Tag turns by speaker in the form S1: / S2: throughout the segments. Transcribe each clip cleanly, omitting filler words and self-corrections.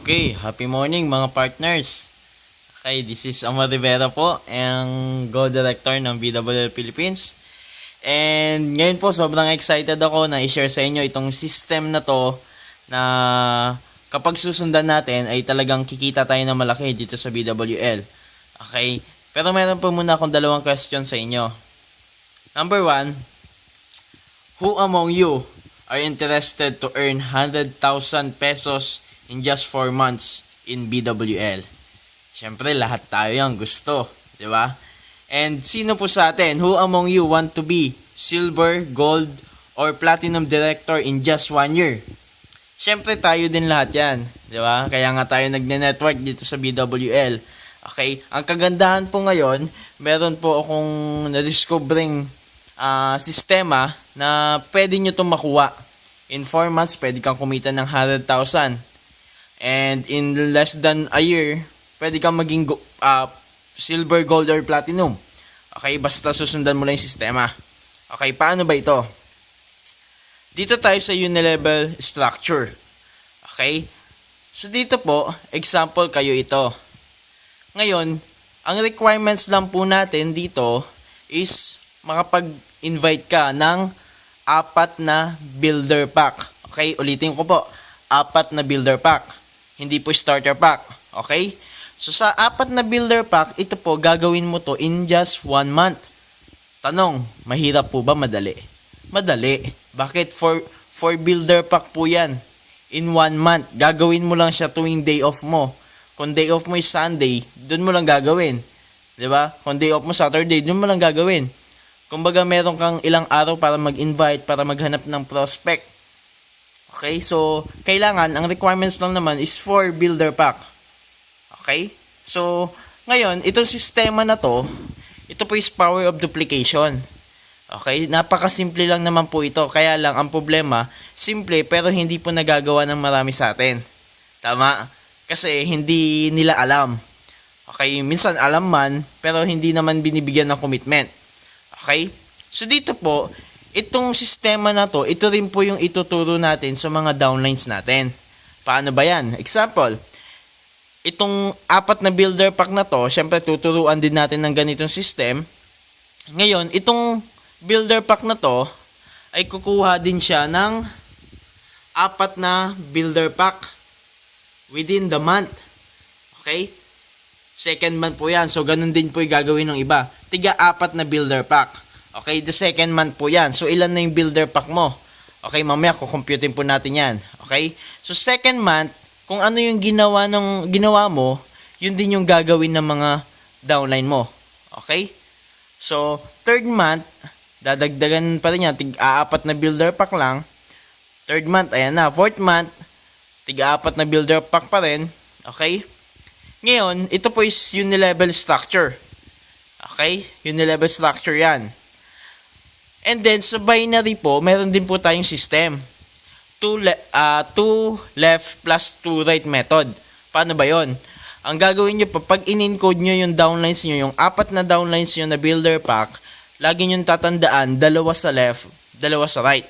S1: Okay, happy morning mga partners. Okay, this is Amar Rivera po, ang Go Director ng BWL Philippines. And ngayon po, sobrang excited ako na i-share sa inyo itong system na to na kapag susundan natin ay talagang kikita tayo ng malaki dito sa BWL. Okay, pero meron po muna akong dalawang question sa inyo. Number 1, who among you are interested to earn 100,000 pesos in just 4 months in BWL? Siyempre, lahat tayo yan gusto, di ba? And sino po sa atin, who among you want to be silver, gold, or platinum director in just 1 year? Siyempre, tayo din lahat yan, di ba? Kaya nga tayo nagne-network dito sa BWL. Okay, ang kagandahan po ngayon, meron po akong na-discovering sistema na pwede nyo itong makuha. In 4 months, pwede kang kumita ng 100,000. And in less than a year, pwede kang maging silver, gold, or platinum. Okay, basta susundan mo lang yung sistema. Okay, paano ba ito? Dito tayo sa unilevel structure. Okay? So dito po, example kayo ito. Ngayon, ang requirements lang po natin dito is makapag-invite ka ng 4 na builder pack. Okay, ulitin ko po. 4 na builder pack. Hindi po starter pack. Okay? So sa 4 na builder pack, ito po, gagawin mo to in just 1 month. Tanong, mahirap po ba? Madali? Madali. Bakit? For builder pack po yan. In 1 month. Gagawin mo lang siya tuwing day off mo. Kung day off mo is Sunday, dun mo lang gagawin. Diba? Kung day off mo Saturday, dun mo lang gagawin. Kumbaga, meron kang ilang araw para mag-invite, para maghanap ng prospect. Okay, so, kailangan, ang requirements lang naman is for builder pack. Okay? So, ngayon, itong sistema na to, ito po is power of duplication. Okay? Napakasimple lang naman po ito. Kaya lang, ang problema, simple pero hindi po nagagawa ng marami sa atin. Tama? Kasi hindi nila alam. Okay? Minsan alam man, pero hindi naman binibigyan ng commitment. Okay? So, dito po, itong sistema na to, ito rin po yung ituturo natin sa mga downlines natin. Paano ba yan? Example, itong 4 na builder pack na to, syempre tuturuan din natin ng ganitong system. Ngayon, itong builder pack na to, ay kukuha din siya ng 4 na builder pack within the month. Okay? Second month po yan. So, ganun din po yung gagawin ng iba. Tiga 4 na builder pack. Okay, the second month po yan. So, ilan na yung builder pack mo? Okay, mamaya kukomputin po natin yan. Okay? So, second month, kung ano yung ginawa mo, yun din yung gagawin ng mga downline mo. Okay? So, third month, dadagdagan pa rin yan. Tig-4 na builder pack lang. Third month, ayan na. Fourth month, tig-4 na builder pack pa rin. Okay? Ngayon, ito po is unilevel structure. Okay? Unilevel structure yan. And then, sa binary po, meron din po tayong system. 2 left plus 2 right method. Paano ba yon? Ang gagawin nyo pa, pag in-encode nyo yung downlines nyo, yung 4 na downlines nyo na builder pack, lagi nyo tatandaan, 2 sa left, 2 sa right.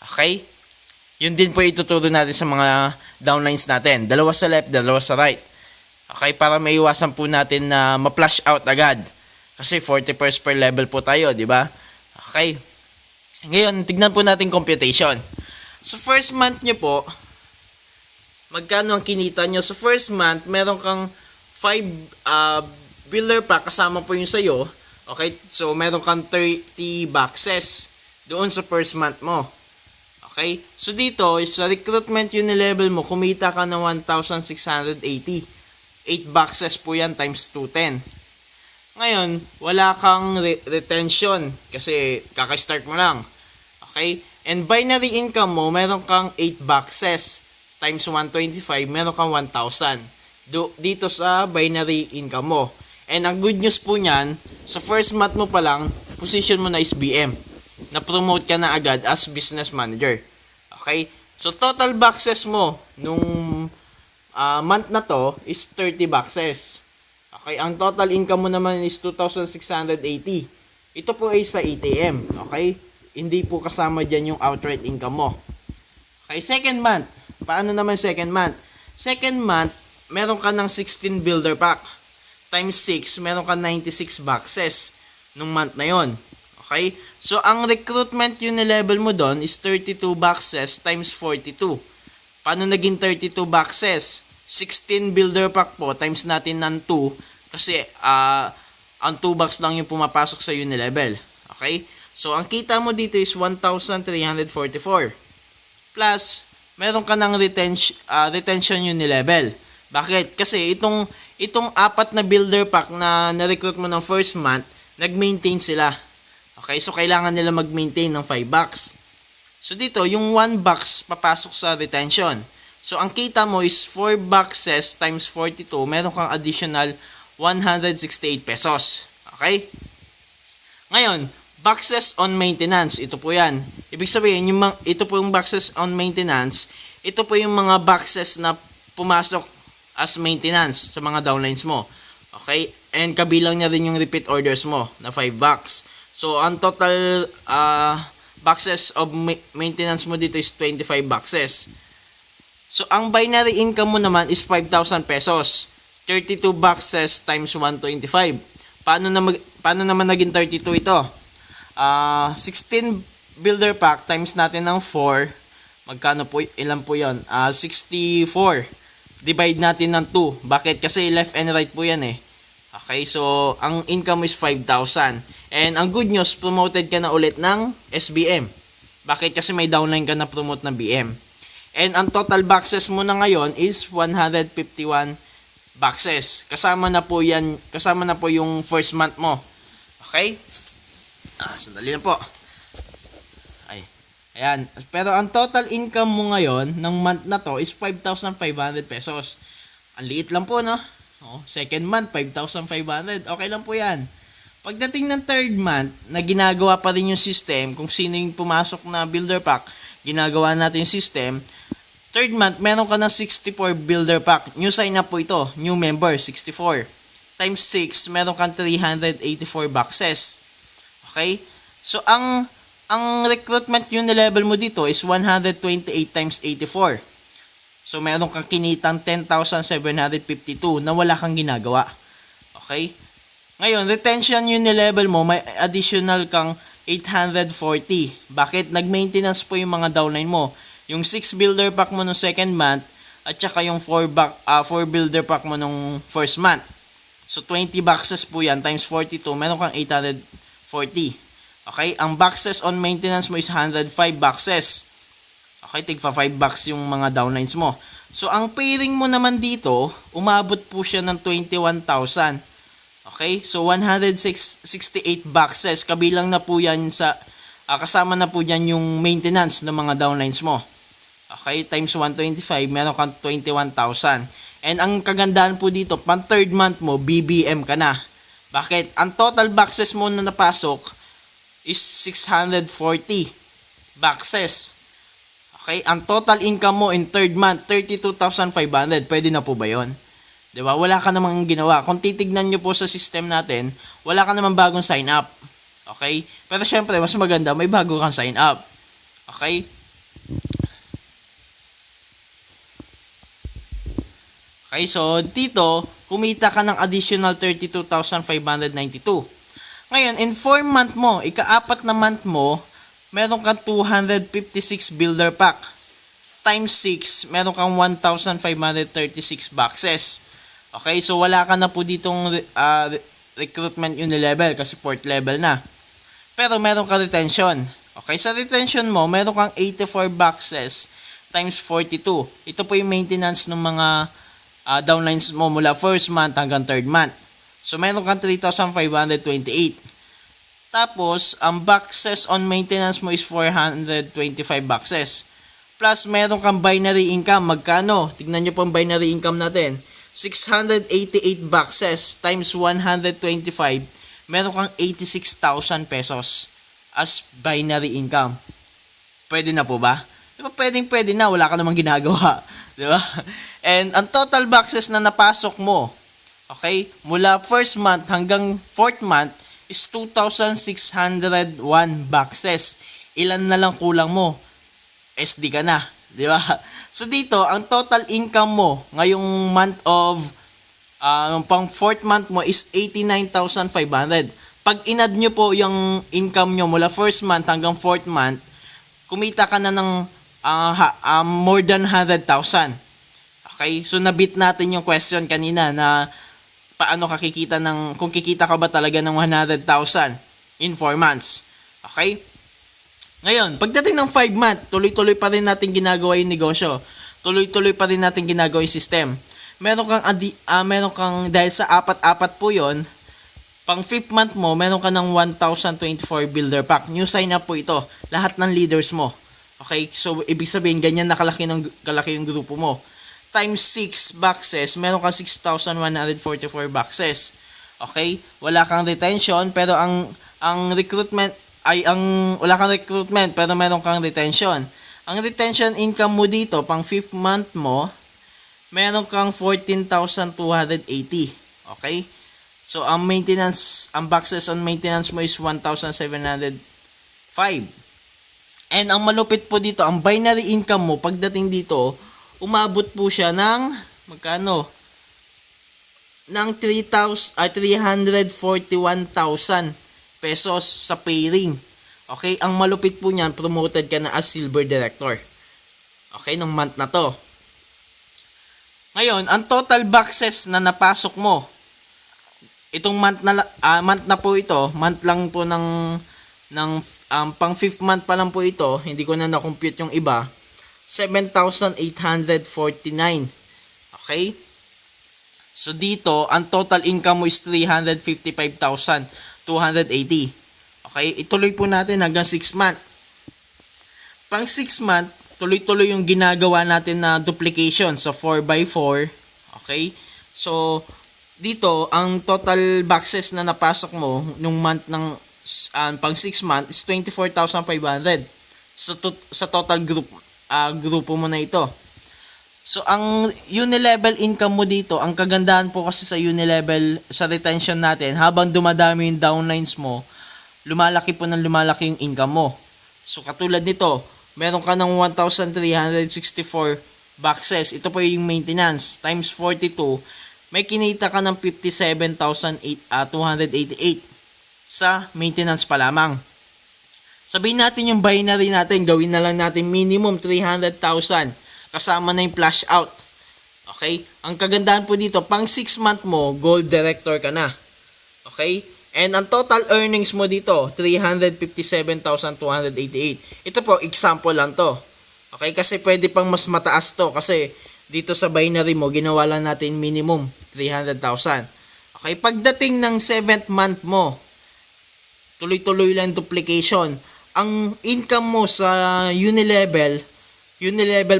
S1: Okay? Yun din po ituturo natin sa mga downlines natin. 2 sa left, 2 sa right. Okay? Para maiwasan po natin na ma-flash out agad. Kasi 40 per level po tayo, di ba? Okay. Ngayon, tignan po natin computation. So, first month nyo po, magkano ang kinita nyo? So, first month, meron kang 5 builder pack, kasama po yung sayo. Okay? So, meron kang 30 boxes doon sa first month mo. Okay? So, dito, sa recruitment unilevel mo, kumita ka ng 1,680. 8 boxes po yan times 210. Ngayon, wala kang retention kasi kaka-start mo lang. Okay? And binary income mo, meron kang 8 boxes times 125, meron kang 1,000. Dito sa binary income mo. And ang good news po niyan, sa first month mo pa lang, position mo na is BM. Na-promote ka na agad as business manager. Okay? So, total boxes mo nung month na to is 30 boxes. Okay, ang total income mo naman is 2,680. Ito po ay sa ATM. Okay? Hindi po kasama dyan yung outright income mo. Okay, second month. Paano naman second month? Second month, meron ka ng 16 builder pack. Times 6, meron ka 96 boxes nung month na yon. Okay? So, ang recruitment level mo doon is 32 boxes times 42. Paano naging 32 boxes? 16 builder pack po, times natin ng 2. Kasi, ang 2 box lang yung pumapasok sa level. Okay? So, ang kita mo dito is 1,344. Plus, meron ka ng retention level. Bakit? Kasi, itong 4 na builder pack na na-recruit mo ng first month, nag-maintain sila. Okay, so kailangan nila mag-maintain ng 5 box. So dito, yung 1 box papasok sa retention. So ang kita mo is 4 boxes times 42, meron kang additional 168 pesos. Okay? Ngayon, boxes on maintenance, ito po yan. Ibig sabihin, ito po yung boxes on maintenance, ito po yung mga boxes na pumasok as maintenance sa mga downlines mo. Okay? And kabilang niya rin yung repeat orders mo na 5 box. So, ang total boxes of maintenance mo dito is 25 boxes. So, ang binary income mo naman is 5,000 pesos. 32 boxes times 125. Paano naman naging 32 ito? 16 builder pack times natin ng 4. Magkano po? Ilan po yun? 64. Divide natin ng 2. Bakit? Kasi left and right po yan eh. Okay, so ang income is 5,000. And ang good news, promoted ka na ulit ng SBM. Bakit? Kasi may downline ka na promote ng BM. And ang total boxes mo na ngayon is 151 boxes. Kasama na po yung first month mo. Okay? Sandali lang po. Ayan. Pero ang total income mo ngayon ng month na to is 5,500 pesos. Ang liit lang po, no? Second month, 5,500. Okay lang po yan. Pagdating ng third month, na ginagawa pa rin yung system, kung sino yung pumasok na builder pack, ginagawa natin yung system. Third month, meron ka ng 64 builder pack. New sign up po ito. New member, 64. Times 6, meron kang 384 boxes. Okay? So, ang recruitment level mo dito is 128 times 84. So, meron kang kinitang 10,752 na wala kang ginagawa. Okay? Ngayon, retention level mo, may additional kang 840. Bakit? Nag-maintenance po yung mga downline mo. Yung 6 builder pack mo nung second month at saka yung 4 builder pack mo nung first month. So, 20 boxes po yan times 42. Meron kang 840. Okay? Ang boxes on maintenance mo is 105 boxes. Okay, tigpa 5 bucks yung mga downlines mo. So, ang pairing mo naman dito, umabot po siya ng 21,000. Okay, so 168 boxes. Kabilang na po yan sa, kasama na po yan yung maintenance ng mga downlines mo. Okay, times 125, meron kang 21,000. And ang kagandahan po dito, pang third month mo, BBM ka na. Bakit? Ang total boxes mo na napasok is 640 boxes. Okay, ang total income mo in third month, 32,500. Pwede na po ba yun? Diba? Wala ka namang ginawa. Kung titignan nyo po sa system natin, wala ka namang bagong sign up. Okay? Pero syempre, mas maganda, may bago kang sign up. Okay? Okay, so dito, kumita ka ng additional 32,592. Ngayon, in 4 month mo, ika-4 na month mo, meron kang 256 builder pack. Times 6, meron kang 1,536 boxes. Okay, so wala ka na po ditong recruitment level kasi 4th level na. Pero meron ka retention. Okay, sa retention mo, meron kang 84 boxes times 42. Ito po yung maintenance ng mga downlines mo mula first month hanggang third month. So, meron kang 3,528. Tapos, ang boxes on maintenance mo is 425 boxes. Plus, meron kang binary income. Magkano? Tignan nyo po ang binary income natin. 688 boxes times 125. Meron kang 86,000 pesos as binary income. Pwede na po ba? Diba pwede na. Wala ka namang ginagawa. Diba? And ang total boxes na napasok mo, okay, mula first month hanggang fourth month, is 2,601 boxes. Ilan na lang kulang mo? SD ka na. Di ba? So dito, ang total income mo ngayong month of pang fourth month mo is 89,500. Pag inad nyo po yung income nyo mula first month hanggang fourth month, kumita ka na ng more than 100,000. Okay? So nabit natin yung question kanina na paano ka kikita ng, kung kikita ka ba talaga ng 100,000 in 4 months. Okay? Ngayon, pagdating ng 5 month, tuloy-tuloy pa rin natin ginagawa yung negosyo. Tuloy-tuloy pa rin natin ginagawa yung system. Meron kang dahil sa apat-apat po yon, pang 5th month mo, meron ka ng 1,024 builder pack. New sign up po ito. Lahat ng leaders mo. Okay? So, ibig sabihin, ganyan na kalaki yung grupo mo. Times 6 boxes, meron kang 6,144 boxes. Okay? Wala kang retention, pero ang recruitment, wala kang recruitment, pero meron kang retention. Ang retention income mo dito, pang 5th month mo, meron kang 14,280. Okay? So, ang boxes on maintenance mo is 1,705. And ang malupit po dito, ang binary income mo, pagdating dito, umabot po siya ng, magkano? Ng 341,000 pesos sa paying. Okay? Ang malupit po niyan, promoted ka na as silver director. Okay? Nung month na to. Ngayon, ang total boxes na napasok mo, itong month na po ito, month lang po ng pang 5th month pa lang po ito, hindi ko na na-compute yung iba, 7,849. Okay? So dito, ang total income mo is 355,280. Okay? Ituloy po natin hanggang 6 month. Pang 6 month, tuloy-tuloy yung ginagawa natin na duplication. So, 4x4. Okay? So, dito, ang total boxes na napasok mo nung month ng pang 6 month is 24,500. So, sa total grupo mo na ito. So, ang unilevel income mo dito, ang kagandahan po kasi sa unilevel, sa retention natin, habang dumadami yung downlines mo, lumalaki po ng lumalaki yung income mo. So, katulad nito, meron ka ng 1,364 boxes. Ito po yung maintenance. Times 42, may kinita ka ng 57,288 sa maintenance pa lamang. Sabihin natin yung binary natin, gawin na lang natin minimum 300,000 kasama na yung flash out. Okay? Ang kagandahan po dito, pang 6 month mo, gold director ka na. Okay? And ang total earnings mo dito, 357,288. Ito po, example lang to. Okay? Kasi pwede pang mas mataas to. Kasi dito sa binary mo, ginawa lang natin minimum 300,000. Okay? Pagdating ng 7th month mo, tuloy-tuloy lang duplication. Ang income mo sa unilevel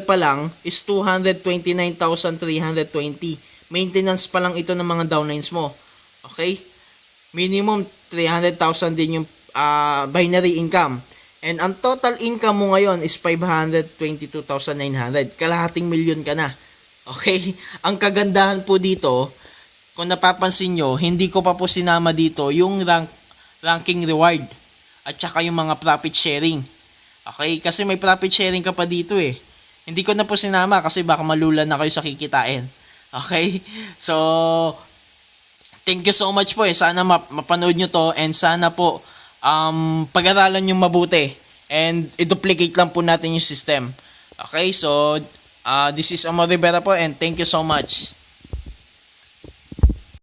S1: pa lang is 229,320. Maintenance pa lang ito ng mga downlines mo. Okay? Minimum 300,000 din yung binary income. And ang total income mo ngayon is 522,900. Kalahating milyon ka na. Okay? Ang kagandahan po dito, kung napapansin nyo, hindi ko pa po sinama dito yung ranking reward at saka yung mga profit sharing. Okay? Kasi may profit sharing ka pa dito eh. Hindi ko na po sinama kasi baka malulan na kayo sa kikitain. Okay? So, thank you so much po eh. Sana mapanood nyo to and sana po pag-aralan nyo mabuti and i-duplicate lang po natin yung system. Okay? So, this is Amor Rivera po and thank you so much.